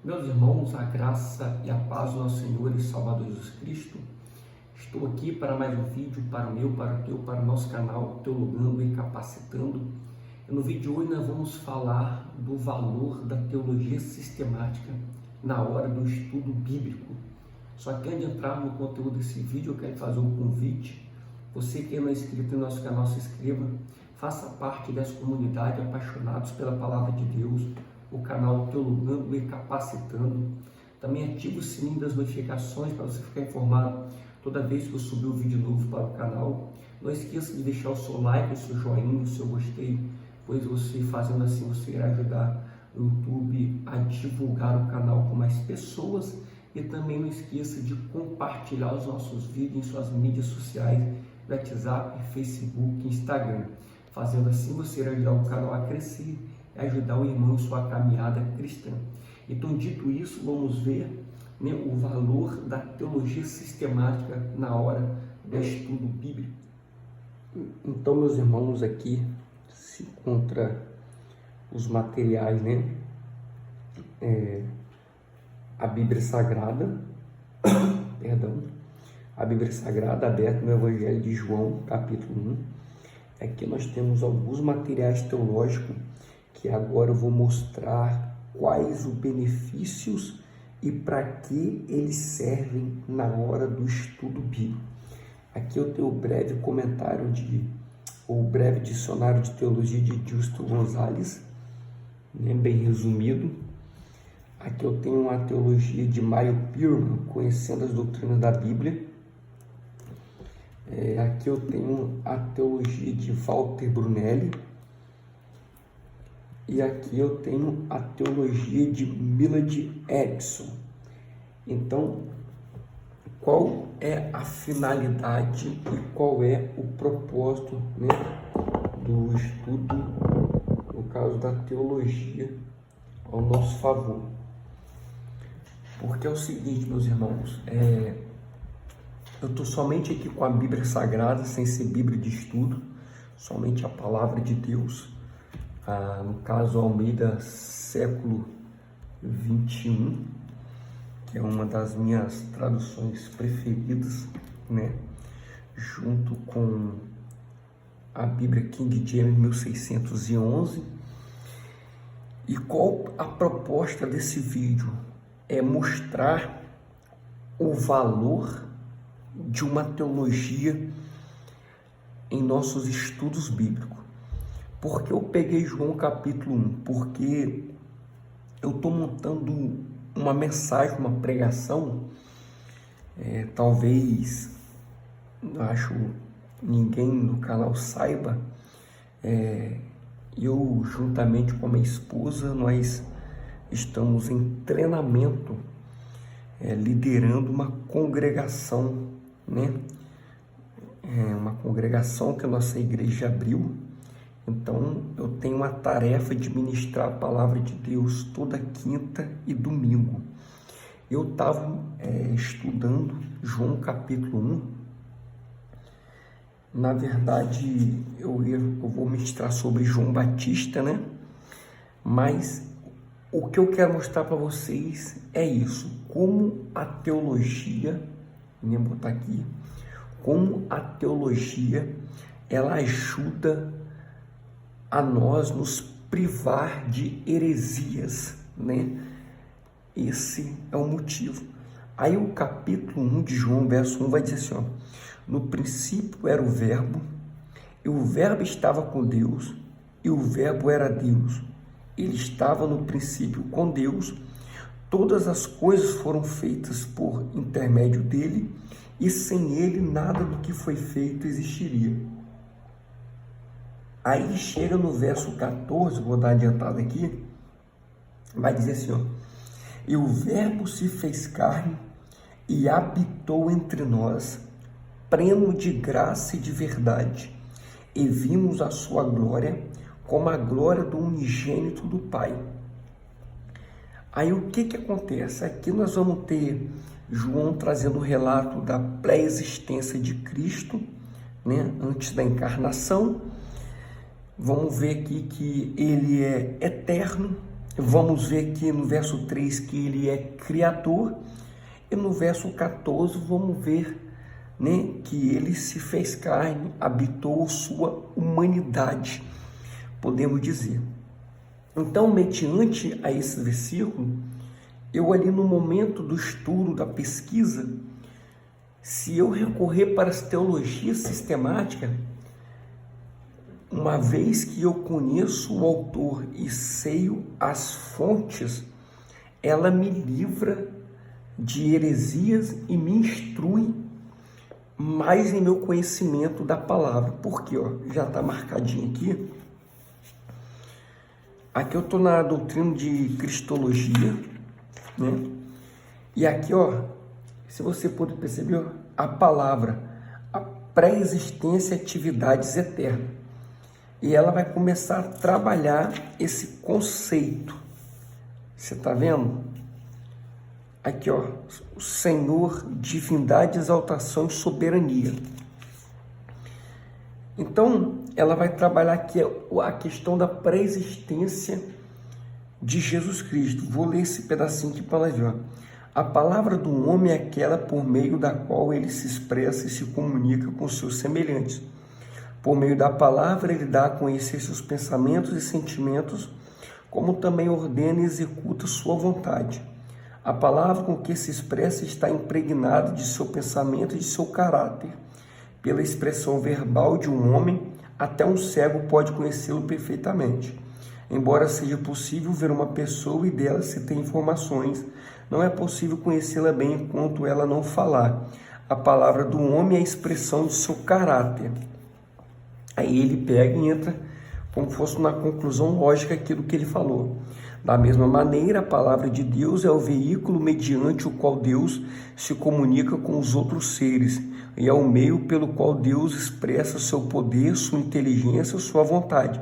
Meus irmãos, a graça e a paz do nosso Senhor e Salvador Jesus Cristo. Estou aqui para mais um vídeo para o meu, para o teu, para o nosso canal Teologando e Capacitando. E no vídeo de hoje nós vamos falar do valor da teologia sistemática na hora do estudo bíblico. Só que antes de entrar no conteúdo desse vídeo, eu quero fazer um convite. Você que não é inscrito no nosso canal, se inscreva. Faça parte dessa comunidade apaixonados pela Palavra de Deus, o canal Teologando e Capacitando. Também ative o sininho das notificações para você ficar informado toda vez que eu subir um vídeo novo para o canal. Não esqueça de deixar o seu like, o seu joinha, o seu gostei, pois você fazendo assim você irá ajudar o YouTube a divulgar o canal com mais pessoas. E também não esqueça de compartilhar os nossos vídeos em suas mídias sociais, WhatsApp, Facebook, Instagram. Fazendo assim você irá ajudar o canal a crescer e ajudar o irmão em sua caminhada cristã. Então, dito isso, vamos ver o valor da teologia sistemática na hora do estudo bíblico. Então, meus irmãos, aqui se encontra os materiais, a Bíblia Sagrada, a Bíblia Sagrada aberta no Evangelho de João, capítulo 1. Aqui nós temos alguns materiais teológicos que agora eu vou mostrar quais os benefícios e para que eles servem na hora do estudo bíblico. Aqui eu tenho o breve comentário o breve dicionário de teologia de Justo Gonzalez, bem resumido. Aqui eu tenho a teologia de Mario Pirman, conhecendo as doutrinas da Bíblia. Aqui eu tenho a teologia de Walter Brunelli. E aqui eu tenho a teologia de Millard Erickson. Então, qual é a finalidade e qual é o propósito do estudo, no caso da teologia, ao nosso favor? Porque é o seguinte, meus irmãos, eu estou somente aqui com a Bíblia Sagrada, sem ser Bíblia de estudo, somente a Palavra de Deus. No caso Almeida século 21, que é uma das minhas traduções preferidas, junto com a Bíblia King James 1611. E qual a proposta desse vídeo? É mostrar o valor de uma teologia em nossos estudos bíblicos. Porque eu peguei João capítulo 1? Porque eu estou montando uma mensagem, uma pregação, talvez, acho ninguém no canal saiba, eu juntamente com a minha esposa, nós estamos em treinamento, liderando uma congregação, uma congregação que a nossa igreja abriu. Então, eu tenho uma tarefa de ministrar a palavra de Deus toda quinta e domingo. Eu estava estudando João capítulo 1. Na verdade, eu vou ministrar sobre João Batista, Mas o que eu quero mostrar para vocês é isso. Como a teologia, vou botar aqui, como a teologia, ela ajuda a nós nos privar de heresias, Esse é o motivo. Aí o capítulo 1 de João, verso 1, vai dizer assim, no princípio era o verbo, e o verbo estava com Deus, e o verbo era Deus. Ele estava no princípio com Deus, todas as coisas foram feitas por intermédio dele, e sem ele nada do que foi feito existiria. Aí chega no verso 14, vou dar adiantada aqui, vai dizer assim, e o verbo se fez carne e habitou entre nós, pleno de graça e de verdade, e vimos a sua glória como a glória do unigênito do Pai. Aí o que acontece? Aqui nós vamos ter João trazendo o relato da pré-existência de Cristo, antes da encarnação. Vamos ver aqui que ele é eterno, vamos ver aqui no verso 3 que ele é criador, e no verso 14 vamos ver, né, que ele se fez carne, habitou sua humanidade, podemos dizer. Então, mediante a esse versículo, eu ali no momento do estudo, da pesquisa, se eu recorrer para as teologias sistemáticas, uma vez que eu conheço o autor e sei as fontes, ela me livra de heresias e me instrui mais em meu conhecimento da palavra. Porque, já está marcadinho aqui. Aqui eu estou na doutrina de Cristologia, né? E aqui, se você puder perceber, a palavra, a pré-existência e atividades eternas. E ela vai começar a trabalhar esse conceito. Você está vendo? Aqui, o Senhor, divindade, exaltação e soberania. Então, ela vai trabalhar aqui a questão da pré-existência de Jesus Cristo. Vou ler esse pedacinho aqui para ver. A palavra do homem é aquela por meio da qual ele se expressa e se comunica com seus semelhantes. Por meio da palavra, ele dá a conhecer seus pensamentos e sentimentos, como também ordena e executa sua vontade. A palavra com que se expressa está impregnada de seu pensamento e de seu caráter. Pela expressão verbal de um homem, até um cego pode conhecê-lo perfeitamente. Embora seja possível ver uma pessoa e dela se ter informações, não é possível conhecê-la bem enquanto ela não falar. A palavra do homem é a expressão de seu caráter. Aí ele pega e entra como fosse uma conclusão lógica aquilo que ele falou. Da mesma maneira, a palavra de Deus é o veículo mediante o qual Deus se comunica com os outros seres e é o meio pelo qual Deus expressa seu poder, sua inteligência, sua vontade.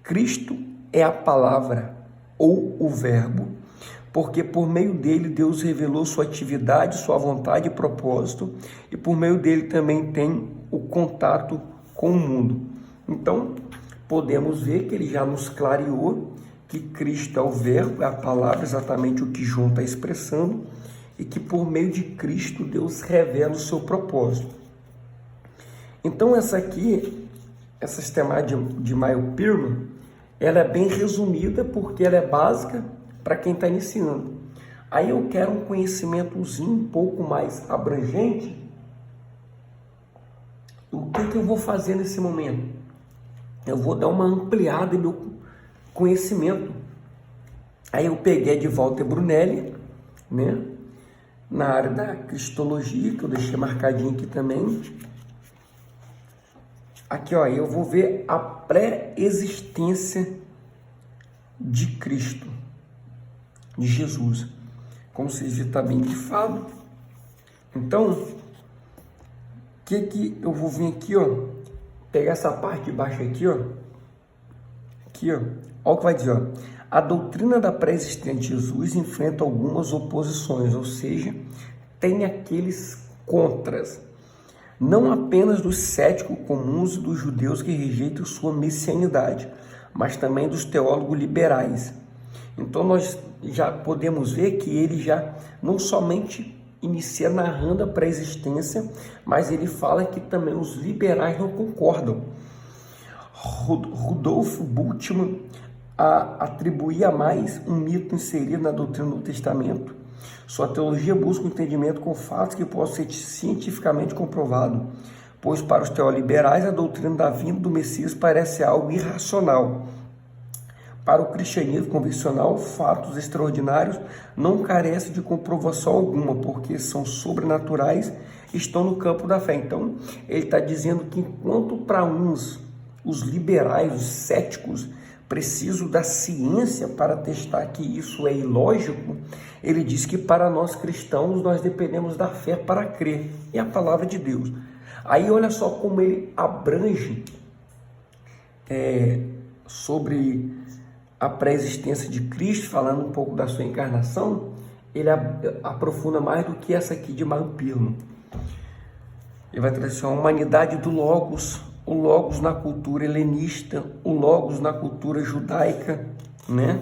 Cristo é a palavra ou o verbo, porque por meio dele Deus revelou sua atividade, sua vontade e propósito, e por meio dele também tem o contato com o mundo. Então, podemos ver que ele já nos clareou que Cristo é o verbo, é a palavra, exatamente o que João está expressando, e que por meio de Cristo Deus revela o seu propósito. Então essa sistemática de Meyer Pearman, ela é bem resumida porque ela é básica para quem está iniciando. Aí eu quero um conhecimentozinho um pouco mais abrangente. O que eu vou fazer nesse momento? Eu vou dar uma ampliada em meu conhecimento. Aí eu peguei de Walter Brunelli, né? Na área da cristologia, que eu deixei marcadinho aqui também. Aqui, eu vou ver a pré-existência de Cristo, de Jesus. Como vocês viram, está bem grifado. Então, o que eu vou vir aqui, pegar essa parte de baixo aqui, olha o que vai dizer, a doutrina da pré-existência de Jesus enfrenta algumas oposições, ou seja, tem aqueles contras, não apenas dos céticos comuns e dos judeus que rejeitam sua messianidade, mas também dos teólogos liberais. Então nós já podemos ver que ele já não somente inicia narrando a pré-existência, mas ele fala que também os liberais não concordam. Rudolf Bultmann atribuía mais um mito inserido na doutrina do Testamento. Sua teologia busca um entendimento com fatos que possam ser cientificamente comprovados, pois para os teoliberais a doutrina da vinda do Messias parece algo irracional. Para o cristianismo convencional, fatos extraordinários não carecem de comprovação alguma, porque são sobrenaturais e estão no campo da fé. Então, ele está dizendo que enquanto para uns, os liberais, os céticos, precisam da ciência para testar que isso é ilógico, ele diz que para nós cristãos, nós dependemos da fé para crer, e a palavra de Deus. Aí olha só como ele abrange sobre a pré-existência de Cristo, falando um pouco da sua encarnação, ele aprofunda mais do que essa aqui de Meyer Pearman. Ele vai trazer a humanidade do Logos, o Logos na cultura helenista, o Logos na cultura judaica, né?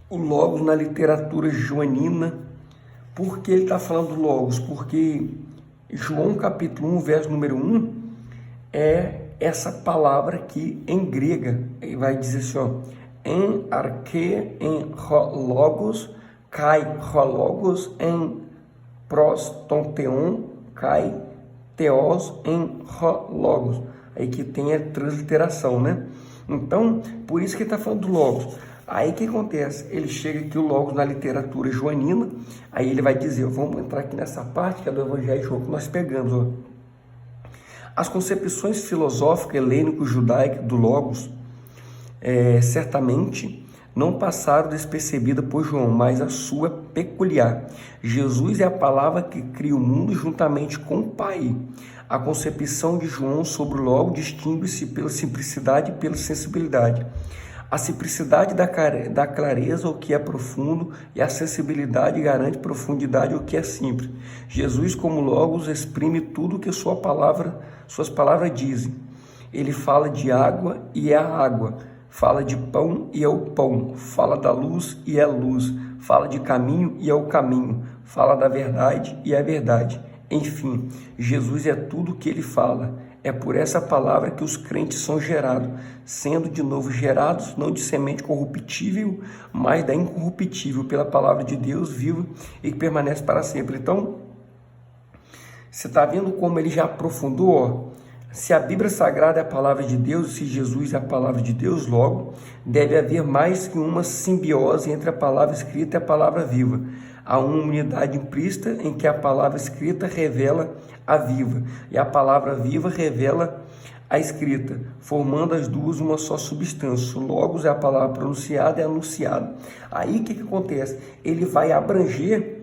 o Logos na literatura joanina. Por que ele está falando Logos? Porque João capítulo 1, verso número 1, é essa palavra aqui em grega. Ele vai dizer assim, ó, em arque, em Logos, kai Logos, em prostonteon, kai Theos, em Logos. Aí que tem a transliteração, né? Então, por isso que ele está falando do Logos. Aí o que acontece? Ele chega aqui, o Logos na literatura joanina, aí ele vai dizer, vamos entrar aqui nessa parte que é do Evangelho de João que nós pegamos, ó. As concepções filosóficas helênico-judaicas do Logos, certamente não passaram despercebida por João, mas a sua peculiar. Jesus é a palavra que cria o mundo juntamente com o Pai. A concepção de João sobre o Logos distingue-se pela simplicidade e pela sensibilidade. A simplicidade da clareza, o que é profundo, e a sensibilidade garante profundidade, o que é simples. Jesus, como Logos, exprime tudo o que suas palavras dizem. Ele fala de água e é a água, fala de pão e é o pão, fala da luz e é a luz, fala de caminho e é o caminho, fala da verdade e é a verdade. Enfim, Jesus é tudo o que ele fala. É por essa palavra que os crentes são gerados, sendo de novo gerados, não de semente corruptível, mas da incorruptível, pela palavra de Deus viva e que permanece para sempre. Então, você está vendo como ele já aprofundou, ó? Se a Bíblia Sagrada é a palavra de Deus, se Jesus é a palavra de Deus, logo, deve haver mais que uma simbiose entre a palavra escrita e a palavra viva. Há uma unidade implícita em que a palavra escrita revela a viva e a palavra viva revela a escrita, formando as duas uma só substância. Logos é a palavra pronunciada e anunciada. Aí o que acontece? Ele vai abranger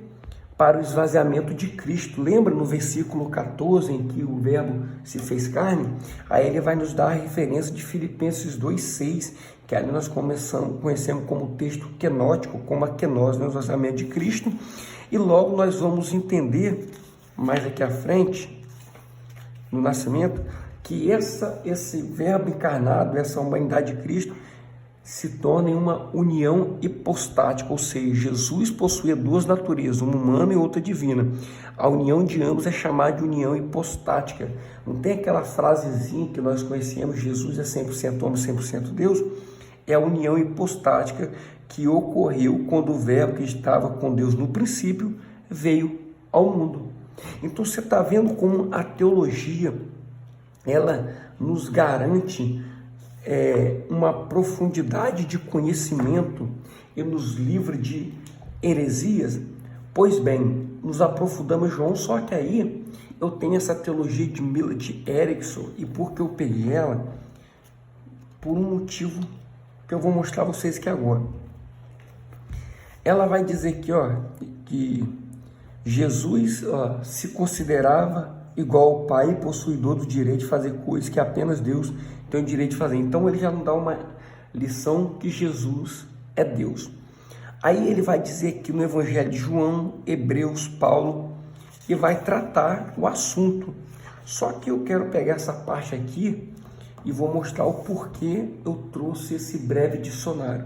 para o esvaziamento de Cristo. Lembra no versículo 14, em que o verbo se fez carne? Aí ele vai nos dar a referência de Filipenses 2,6, que ali nós conhecemos como texto quenótico, como a quenose, no esvaziamento de Cristo. E logo nós vamos entender, mais aqui à frente, no nascimento, que esse verbo encarnado, essa humanidade de Cristo, se torna em uma união hipostática, ou seja, Jesus possuía duas naturezas, uma humana e outra divina. A união de ambos é chamada de união hipostática. Não tem aquela frasezinha que nós conhecemos, Jesus é 100% homem, 100% Deus? É a união hipostática que ocorreu quando o verbo que estava com Deus no princípio veio ao mundo. Então você está vendo como a teologia, ela nos garante uma profundidade de conhecimento e nos livra de heresias. Pois bem, nos aprofundamos João, só que aí eu tenho essa teologia de Millet Erickson, e por que eu peguei ela? Por um motivo que eu vou mostrar a vocês aqui agora. Ela vai dizer que Jesus se considerava igual ao Pai, possuidor do direito de fazer coisas que apenas Deus tem o direito de fazer. Então ele já não dá uma lição que Jesus é Deus. Aí ele vai dizer que no Evangelho de João, Hebreus, Paulo, e vai tratar o assunto. Só que eu quero pegar essa parte aqui e vou mostrar o porquê eu trouxe esse breve dicionário.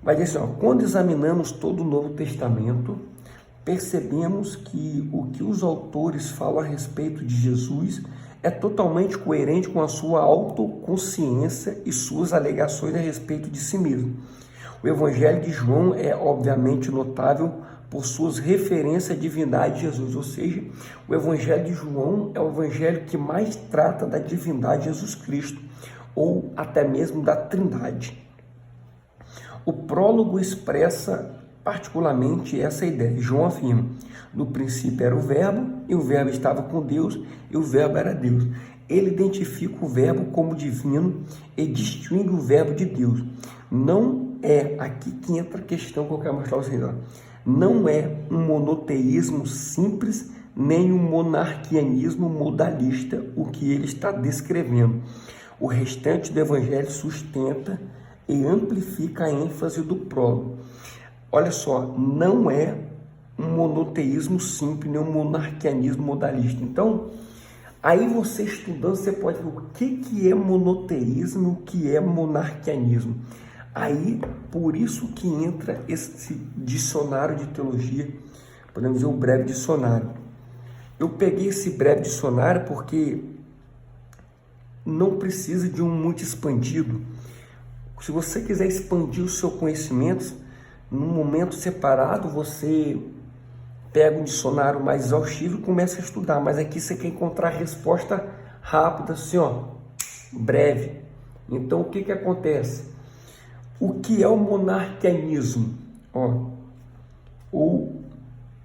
Vai dizer assim, quando examinamos todo o Novo Testamento, percebemos que o que os autores falam a respeito de Jesus é totalmente coerente com a sua autoconsciência e suas alegações a respeito de si mesmo. O Evangelho de João é obviamente notável por suas referências à divindade de Jesus, ou seja, o Evangelho de João é o evangelho que mais trata da divindade de Jesus Cristo, ou até mesmo da Trindade. O prólogo expressa particularmente essa ideia. João afirma: no princípio era o verbo, e o verbo estava com Deus, e o verbo era Deus. Ele identifica o verbo como divino e distingue o verbo de Deus. Não é aqui que entra a questão que eu quero mostrar a vocês. Não é um monoteísmo simples, nem um monarquianismo modalista, o que ele está descrevendo. O restante do evangelho sustenta e amplifica a ênfase do prólogo. Olha só, não é um monoteísmo simples, nem um monarquianismo modalista. Então, aí você estudando, você pode ver o que é monoteísmo, o que é monarquianismo. Aí, por isso que entra esse dicionário de teologia, podemos dizer o breve dicionário. Eu peguei esse breve dicionário porque não precisa de um muito expandido. Se você quiser expandir o seu conhecimento, num momento separado, você pega um dicionário mais exaustivo e começa a estudar. Mas aqui você quer encontrar a resposta rápida, assim, breve. Então, o que acontece? O que é o monarquianismo? O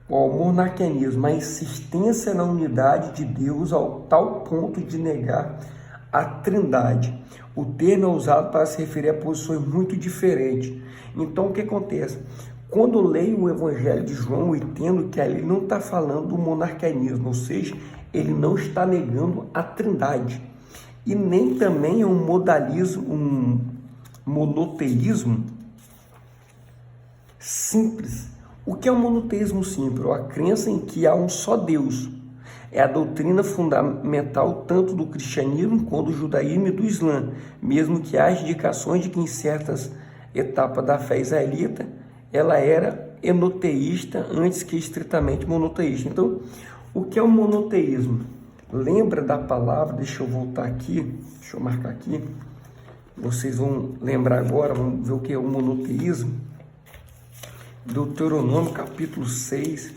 monarquianismo, a insistência na unidade de Deus ao tal ponto de negar a Trindade. O termo é usado para se referir a posições muito diferentes. Então, o que acontece? Quando eu leio o Evangelho de João, eu entendo que ali não está falando do monarquianismo, ou seja, ele não está negando a Trindade. E nem também é um modalismo, um monoteísmo simples. O que é um monoteísmo simples? A crença em que há um só Deus. É a doutrina fundamental tanto do cristianismo quanto do judaísmo e do islã, mesmo que haja indicações de que em certas etapas da fé israelita ela era enoteísta antes que estritamente monoteísta. Então, o que é o monoteísmo? Lembra da palavra, deixa eu voltar aqui, deixa eu marcar aqui, vocês vão lembrar agora, vamos ver o que é o monoteísmo. Deuteronômio capítulo 6,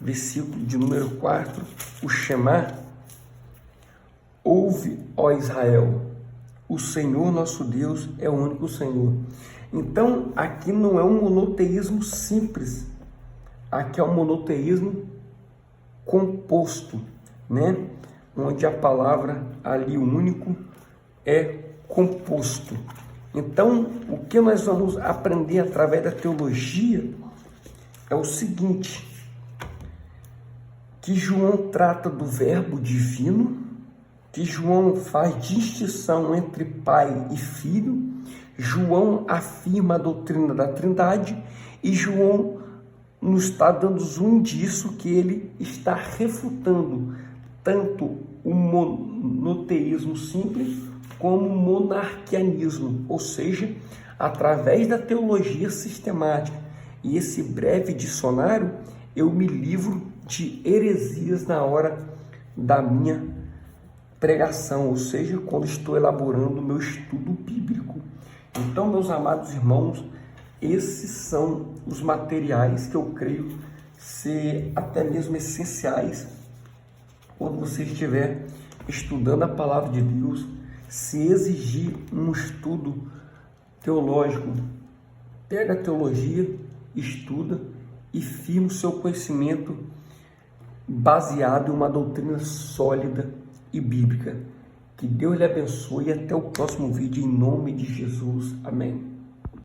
versículo de número 4, o Shema: ouve, ó Israel, o Senhor nosso Deus é o único Senhor. Então, aqui não é um monoteísmo simples, aqui é um monoteísmo composto, né? Onde a palavra ali, único, é composto. Então, o que nós vamos aprender através da teologia é o seguinte, que João trata do verbo divino, que João faz distinção entre pai e filho, João afirma a doutrina da Trindade e João nos está dando zoom disso, que ele está refutando tanto o monoteísmo simples como o monarquianismo, ou seja, através da teologia sistemática. E esse breve dicionário, eu me livro de heresias na hora da minha pregação, ou seja, quando estou elaborando o meu estudo bíblico. Então, meus amados irmãos, esses são os materiais que eu creio ser até mesmo essenciais quando você estiver estudando a palavra de Deus. Se exigir um estudo teológico, pega a teologia, estuda e firma o seu conhecimento baseado em uma doutrina sólida e bíblica. Que Deus lhe abençoe e até o próximo vídeo, em nome de Jesus. Amém.